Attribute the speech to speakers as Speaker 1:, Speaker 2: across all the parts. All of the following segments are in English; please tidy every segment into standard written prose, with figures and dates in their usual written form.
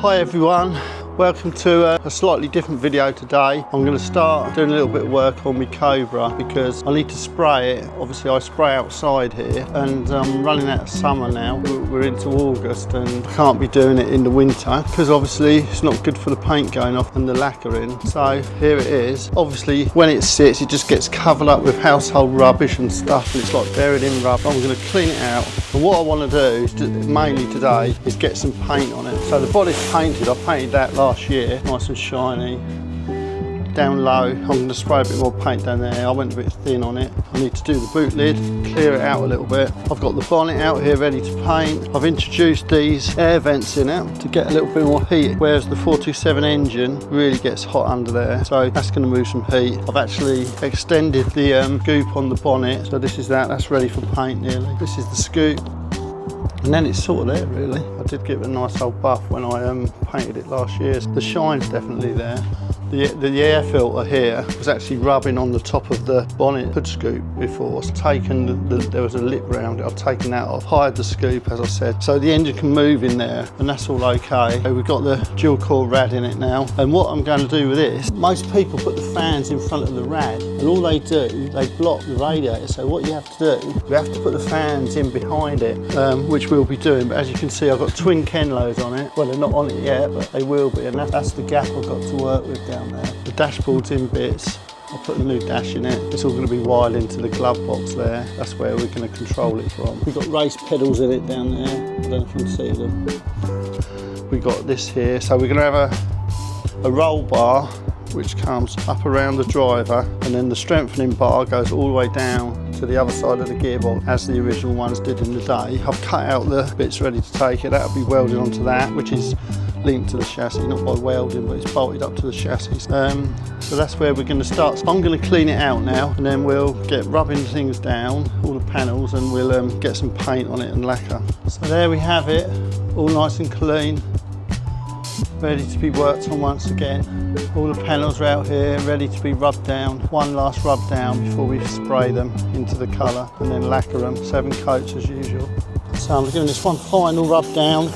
Speaker 1: Hi everyone, welcome to a slightly different video today. I'm going to start doing a little bit of work on my Cobra because I need to spray it. Obviously I spray outside here and I'm running out of summer now. We're into August and I can't be doing it in the winter because obviously it's not good for the paint going off and the lacquer in. So here it is. Obviously when it sits it just gets covered up with household rubbish and stuff and it's like buried in rubber. I'm going to clean it out. And what I want to do is mainly today is get some paint on it. So the body's painted, I painted that last year, nice and shiny. Down low, I'm going to spray a bit more paint down there. I went a bit thin on it. I need to do the boot lid, clear it out a little bit. I've got the bonnet out here ready to paint. I've introduced these air vents in it to get a little bit more heat, whereas the 427 engine really gets hot under there. So that's going to move some heat. I've actually extended the goop on the bonnet. So this is that's ready for paint nearly. This is the scoop. And then it's sort of there really. I did give it a nice old buff when I painted it last year. The shine's definitely there. The air filter here was actually rubbing on the top of the bonnet hood scoop before. It's taken, there was a lip round it, I've taken that off, hired the scoop as I said. So the engine can move in there and that's all okay. So we've got the dual core rad in it now. And what I'm going to do with this, most people put the fans in front of the rad and all they do, they block the radiator. So what you have to do, you have to put the fans in behind it, which we'll be doing. But as you can see, I've got twin Kenlos on it. Well, they're not on it yet, but they will be. And that's the gap I've got to work with down there. The dashboard's in bits. I'll put a new dash in it. It's all going to be wired into the glove box there. That's where we're going to control it from. We've got race pedals in it down there. I don't know if you can see them. We've got this here. So we're going to have a roll bar which comes up around the driver and then the strengthening bar goes all the way down to the other side of the gearbox as the original ones did in the day. I've cut out the bits ready to take it. That'll be welded onto that, which is linked to the chassis, not by welding, but it's bolted up to the chassis. So that's where we're going to start. So I'm going to clean it out now and then we'll get rubbing things down, all the panels, and we'll get some paint on it and lacquer. So there we have it, all nice and clean, ready to be worked on once again. All the panels are out here, ready to be rubbed down. One last rub down before we spray them into the colour and then lacquer them, 7 coats as usual. So I'm giving this one final rub down.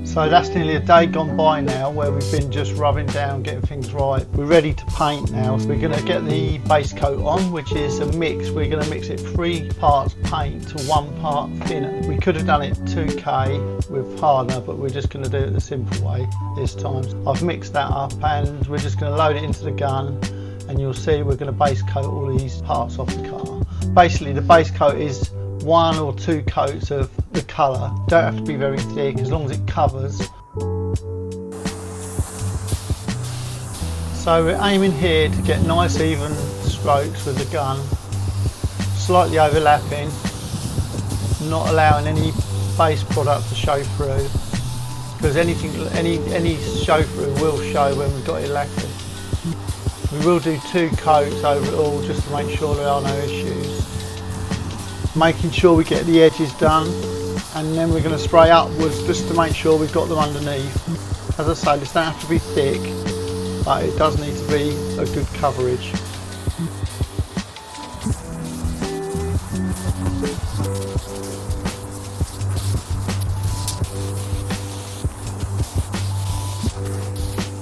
Speaker 1: So that's nearly a day gone by now where we've been just rubbing down, getting things right. We're ready to paint now. So we're going to get the base coat on, which is a mix. We're going to mix it 3 parts paint to 1 part thinner. We could have done it 2K with hardener, but we're just going to do it the simple way this time. I've mixed that up and we're just going to load it into the gun and you'll see we're going to base coat all these parts off the car. Basically the base coat is 1 or 2 coats of the colour. Don't have to be very thick as long as it covers. So we're aiming here to get nice even strokes with the gun, slightly overlapping, not allowing any base product to show through, because any show through will show when we've got it lacquered. We will do 2 coats over it all just to make sure there are no issues. Making sure we get the edges done and then we're going to spray upwards just to make sure we've got them underneath. As I say, this don't have to be thick, but it does need to be a good coverage.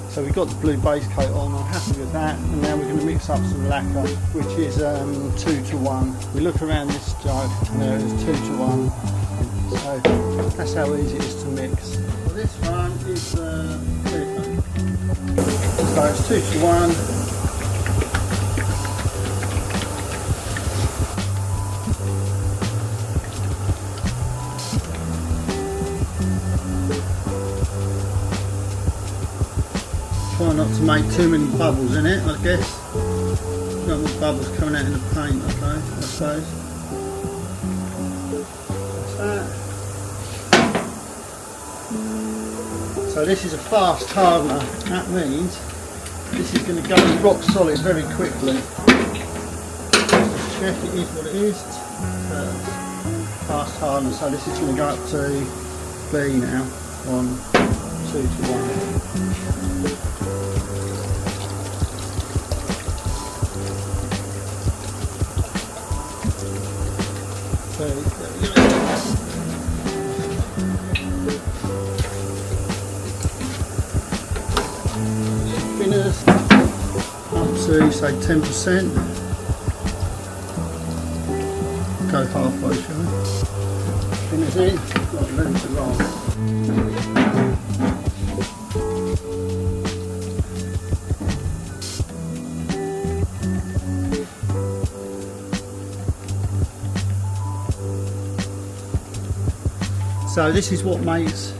Speaker 1: So we've got the blue base coat on, I'm happy with that, and now we're going to mix up some lacquer, which is 2 to 1. We look around this jug and there is 2 to 1, so that's how easy it is to mix. So this one is so it's 2 to 1. Try not to make too many bubbles in it, I guess. Not more bubbles coming out in the paint, okay, I suppose. That's that. So this is a fast hardener. That means this is going to go rock solid very quickly. Just check it is what it is. Fast hardener. So this is going to go up to B now on 2 to 1. There we go. Thinners up to say 10%. Go halfway, shall we? Thinners in, not room to roll. So this is what makes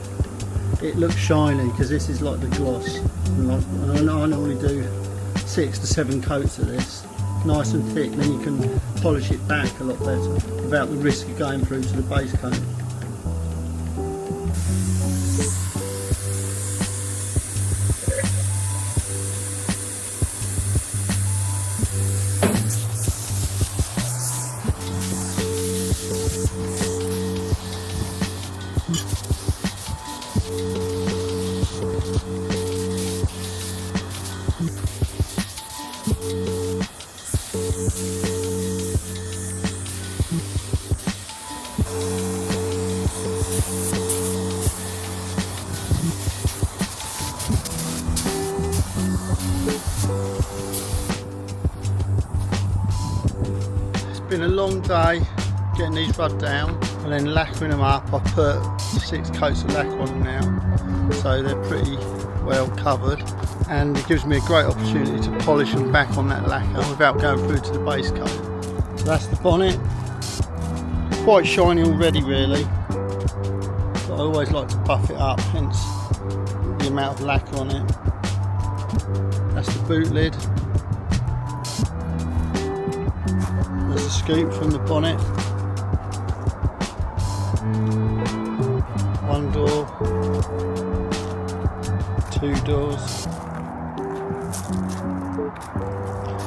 Speaker 1: it look shiny, because this is like the gloss. And I normally do 6 to 7 coats of this, nice and thick, then you can polish it back a lot better without the risk of going through to the base coat. Been a long day getting these rubbed down and then lacquering them up. I put 6 coats of lacquer on them now, so they're pretty well covered, and it gives me a great opportunity to polish them back on that lacquer without going through to the base coat. So that's the bonnet. Quite shiny already really, but I always like to buff it up, hence the amount of lacquer on it. That's the boot lid. There's a scoop from the bonnet. 1 door, 2 doors.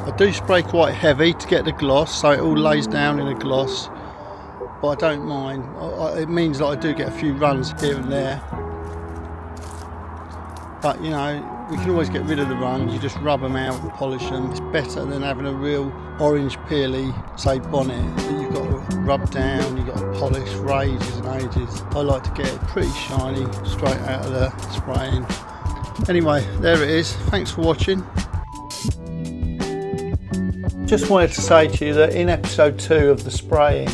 Speaker 1: I do spray quite heavy to get the gloss, so it all lays down in a gloss, but I don't mind. It means that I do get a few runs here and there, but you know, we can always get rid of the runs. You just rub them out and polish them. It's better than having a real orange peely, say, bonnet that you've got to rub down, you've got to polish for ages and ages. I like to get it pretty shiny straight out of the spraying. Anyway, there it is. Thanks for watching. Just wanted to say to you that in episode 2 of the spraying,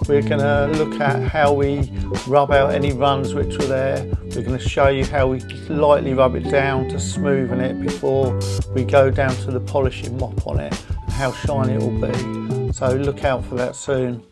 Speaker 1: we're going to look at how we rub out any runs which were there. We're going to show you how we lightly rub it down to smoothen it before we go down to the polishing mop on it, and how shiny it will be. So look out for that soon.